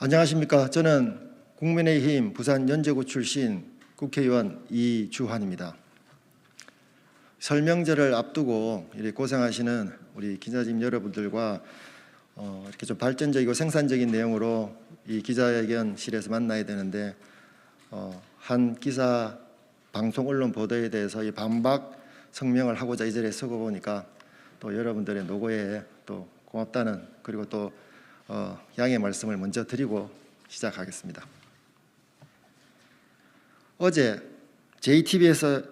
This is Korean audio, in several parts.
안녕하십니까. 저는 국민의힘 부산 연제구 출신 국회의원 이주환입니다. 설명절을 앞두고 이렇게 고생하시는 우리 기자님 여러분들과 이렇게 좀 발전적이고 생산적인 내용으로 이 기자회견실에서 만나야 되는데 한 기사 방송 언론 보도에 대해서 이 반박 성명을 하고자 이 자리에 서고 보니까 또 여러분들의 노고에 또 고맙다는, 그리고 또 양해 말씀을 먼저 드리고 시작하겠습니다. 어제 JTBC에서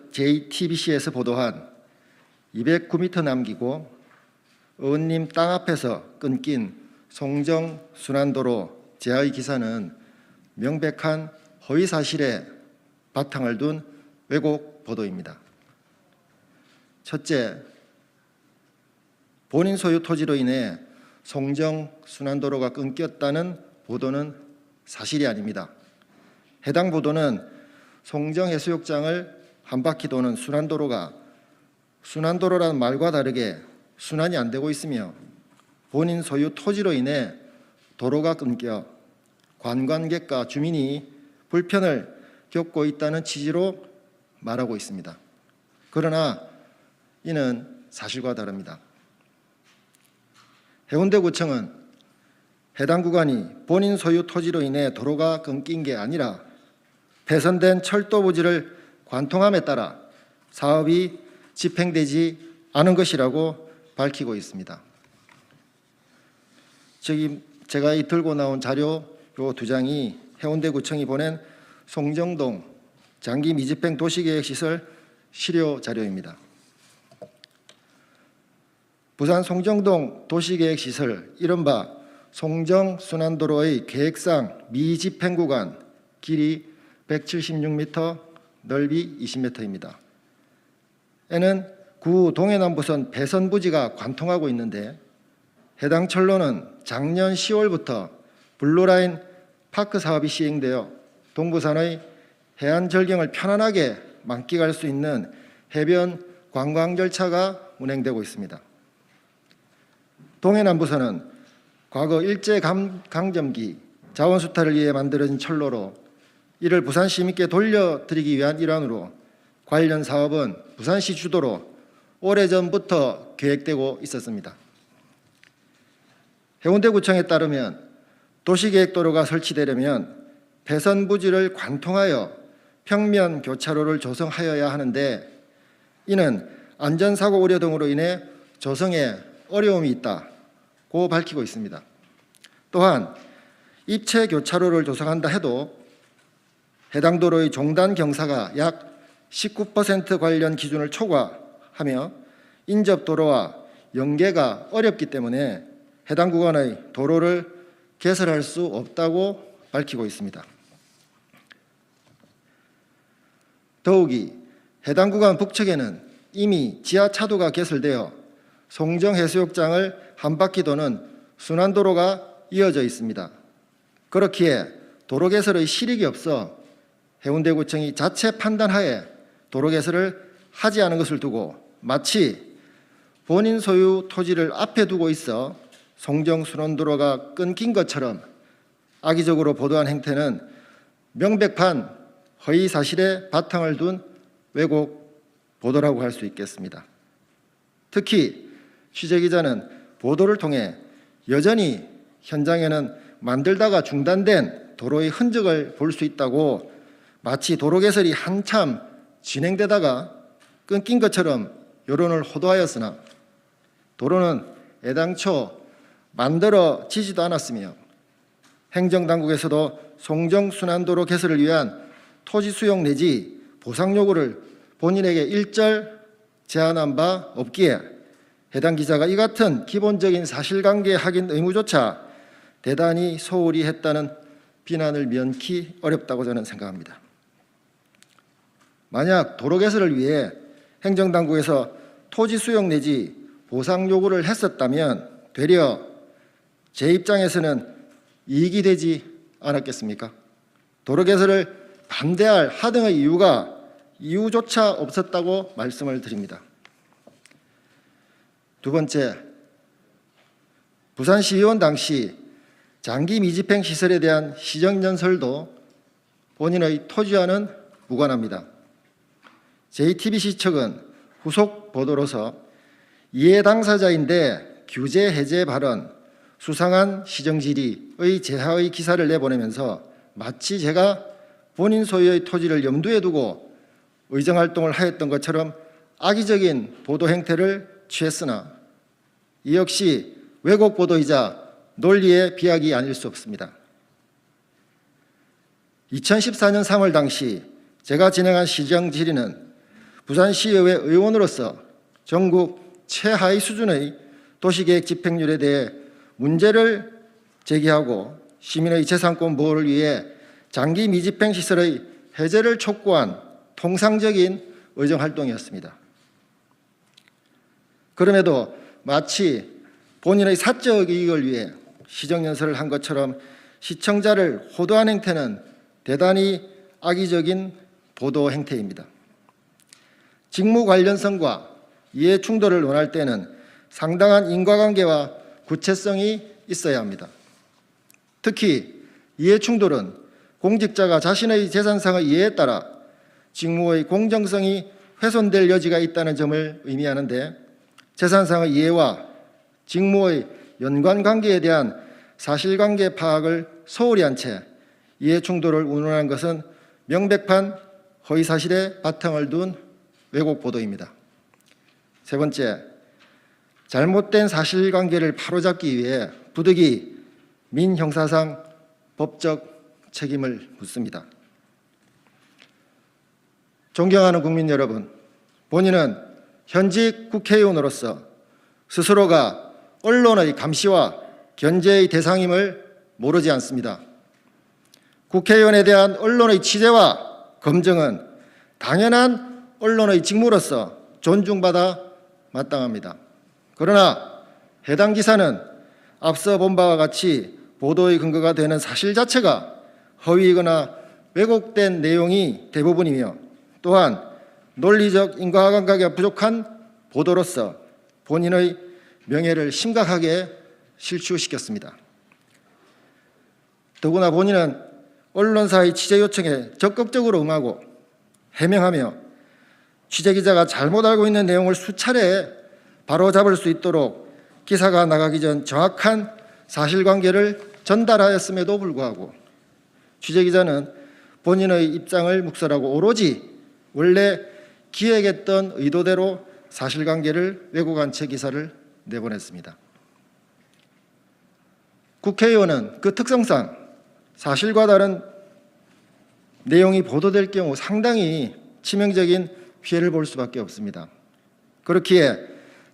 보도한 209m 남기고 의원님 땅 앞에서 끊긴 송정 순환도로 제하의 기사는 명백한 허위 사실에 바탕을 둔 왜곡 보도입니다. 첫째, 본인 소유 토지로 인해 송정 순환도로가 끊겼다는 보도는 사실이 아닙니다. 해당 보도는 송정 해수욕장을 한 바퀴 도는 순환도로가 순환도로라는 말과 다르게 순환이 안 되고 있으며 본인 소유 토지로 인해 도로가 끊겨 관광객과 주민이 불편을 겪고 있다는 취지로 말하고 있습니다. 그러나 이는 사실과 다릅니다. 해운대구청은 해당 구간이 본인 소유 토지로 인해 도로가 끊긴 게 아니라 폐선된 철도 부지를 관통함에 따라 사업이 집행되지 않은 것이라고 밝히고 있습니다. 제가 들고 나온 자료 요 두 장이 해운대구청이 보낸 송정동 장기 미집행 도시계획시설 시료 자료입니다. 부산 송정동 도시계획시설 이른바 송정순환도로의 계획상 미집행 구간 길이 176m, 넓이 20m입니다. 에는 구 동해남부선 배선부지가 관통하고 있는데 해당 철로는 작년 10월부터 블루라인 파크 사업이 시행되어 동부산의 해안 절경을 편안하게 만끽할 수 있는 해변 관광 열차가 운행되고 있습니다. 동해남부선은 과거 일제강점기 자원수탈을 위해 만들어진 철로로 이를 부산 시민께 돌려드리기 위한 일환으로 관련 사업은 부산시 주도로 오래전부터 계획되고 있었습니다. 해운대구청에 따르면 도시계획도로가 설치되려면 배선부지를 관통하여 평면 교차로를 조성하여야 하는데 이는 안전사고 우려 등으로 인해 조성에 어려움이 있다고 밝히고 있습니다. 또한 입체 교차로를 조성한다 해도 해당 도로의 종단 경사가 약 19% 관련 기준을 초과하며 인접 도로와 연계가 어렵기 때문에 해당 구간의 도로를 개설할 수 없다고 밝히고 있습니다. 더욱이 해당 구간 북측에는 이미 지하차도가 개설되어 송정해수욕장을 한 바퀴 도는 순환도로가 이어져 있습니다. 그렇기에 도로 개설의 실익이 없어 해운대구청이 자체 판단하에 도로 개설을 하지 않은 것을 두고 마치 본인 소유 토지를 앞에 두고 있어 송정순환도로가 끊긴 것처럼 악의적으로 보도한 행태는 명백한 허위 사실에 바탕을 둔 왜곡 보도라고 할 수 있겠습니다. 특히 취재기자는 보도를 통해 여전히 현장에는 만들다가 중단된 도로의 흔적을 볼 수 있다고 마치 도로 개설이 한참 진행되다가 끊긴 것처럼 여론을 호도하였으나 도로는 애당초 만들어지지도 않았으며 행정당국에서도 송정순환도로 개설을 위한 토지 수용 내지 보상 요구를 본인에게 일절 제안한 바 없기에 해당 기자가 이 같은 기본적인 사실관계 확인 의무조차 대단히 소홀히 했다는 비난을 면키 어렵다고 저는 생각합니다. 만약 도로 개설을 위해 행정당국에서 토지 수용 내지 보상 요구를 했었다면 되려 제 입장에서는 이익이 되지 않았겠습니까? 도로 개설을 반대할 하등의 이유조차 없었다고 말씀을 드립니다. 두 번째, 부산시의원 당시 장기 미집행 시설에 대한 시정연설도 본인의 토지와는 무관합니다. JTBC 측은 후속 보도로서 이해 당사자인데 규제 해제 발언, 수상한 시정질의의 제하의 기사를 내보내면서 마치 제가 본인 소유의 토지를 염두에 두고 의정활동을 하였던 것처럼 악의적인 보도 행태를 취했으나 이 역시 왜곡 보도이자 논리의 비약이 아닐 수 없습니다. 2014년 3월 당시 제가 진행한 시정질의는 부산시의회 의원으로서 전국 최하위 수준의 도시계획 집행률에 대해 문제를 제기하고 시민의 재산권 보호를 위해 장기 미집행 시설의 해제를 촉구한 통상적인 의정활동이었습니다. 그럼에도 마치 본인의 사적 이익을 위해 시정연설을 한 것처럼 시청자를 호도한 행태는 대단히 악의적인 보도 행태입니다. 직무 관련성과 이해 충돌을 논할 때는 상당한 인과관계와 구체성이 있어야 합니다. 특히 이해 충돌은 공직자가 자신의 재산상의 이해에 따라 직무의 공정성이 훼손될 여지가 있다는 점을 의미하는데 재산상의 이해와 직무의 연관관계에 대한 사실관계 파악을 소홀히 한 채 이해 충돌을 운운한 것은 명백한 허위사실에 바탕을 둔 왜곡 보도입니다. 세 번째, 잘못된 사실관계를 바로잡기 위해 부득이 민형사상 법적 책임을 묻습니다. 존경하는 국민 여러분, 본인은 현직 국회의원으로서 스스로가 언론의 감시와 견제의 대상임을 모르지 않습니다. 국회의원에 대한 언론의 취재와 검증은 당연한 언론의 직무로서 존중받아 마땅합니다. 그러나 해당 기사는 앞서 본 바와 같이 보도의 근거가 되는 사실 자체가 허위이거나 왜곡된 내용이 대부분이며 또한 논리적 인과관계가 부족한 보도로서 본인의 명예를 심각하게 실추시켰습니다. 더구나 본인은 언론사의 취재 요청에 적극적으로 응하고 해명하며 취재기자가 잘못 알고 있는 내용을 수차례 바로잡을 수 있도록 기사가 나가기 전 정확한 사실관계를 전달하였음에도 불구하고 취재기자는 본인의 입장을 묵살하고 오로지 원래 기획했던 의도대로 사실관계를 왜곡한 채 기사를 내보냈습니다. 국회의원은 그 특성상 사실과 다른 내용이 보도될 경우 상당히 치명적인 피해를 볼 수밖에 없습니다. 그렇기에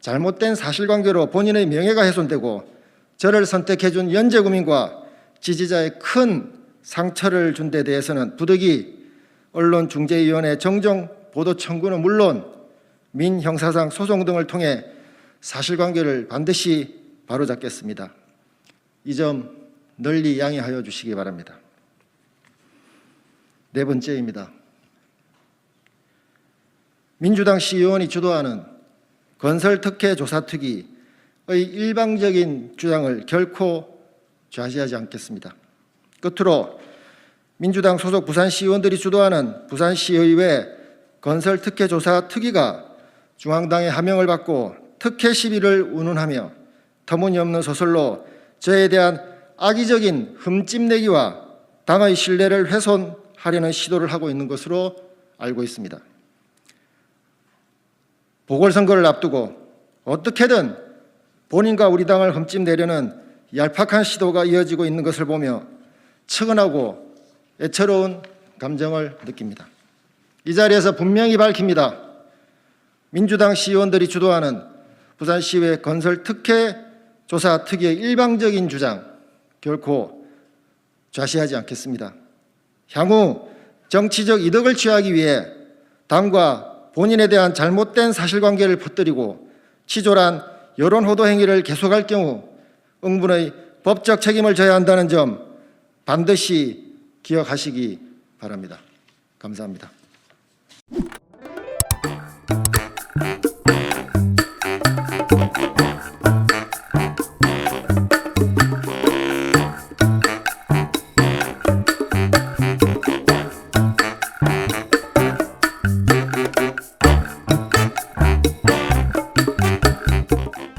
잘못된 사실관계로 본인의 명예가 훼손되고 저를 선택해준 연제구민과 지지자의 큰 상처를 준 데 대해서는 부득이 언론중재위원회 정정 보도 청구는 물론 민형사상 소송 등을 통해 사실관계를 반드시 바로잡겠습니다. 이 점 널리 양해하여 주시기 바랍니다. 네 번째입니다. 민주당 시의원이 주도하는 건설특혜 조사특위의 일방적인 주장을 결코 좌시하지 않겠습니다. 끝으로 민주당 소속 부산시의원들이 주도하는 부산시의회 건설특혜 조사특위가 중앙당의 하명을 받고 특혜 시비를 운운하며 터무니없는 소설로 저에 대한 악의적인 흠집내기와 당의 신뢰를 훼손하려는 시도를 하고 있는 것으로 알고 있습니다. 보궐선거를 앞두고 어떻게든 본인과 우리 당을 흠집내려는 얄팍한 시도가 이어지고 있는 것을 보며 측은하고 애처로운 감정을 느낍니다. 이 자리에서 분명히 밝힙니다. 민주당 시의원들이 주도하는 부산시의회 건설특혜 조사특위의 일방적인 주장 결코 좌시하지 않겠습니다. 향후 정치적 이득을 취하기 위해 당과 본인에 대한 잘못된 사실관계를 퍼뜨리고 치졸한 여론호도 행위를 계속할 경우 응분의 법적 책임을 져야 한다는 점 반드시 기억하시기 바랍니다. 감사합니다.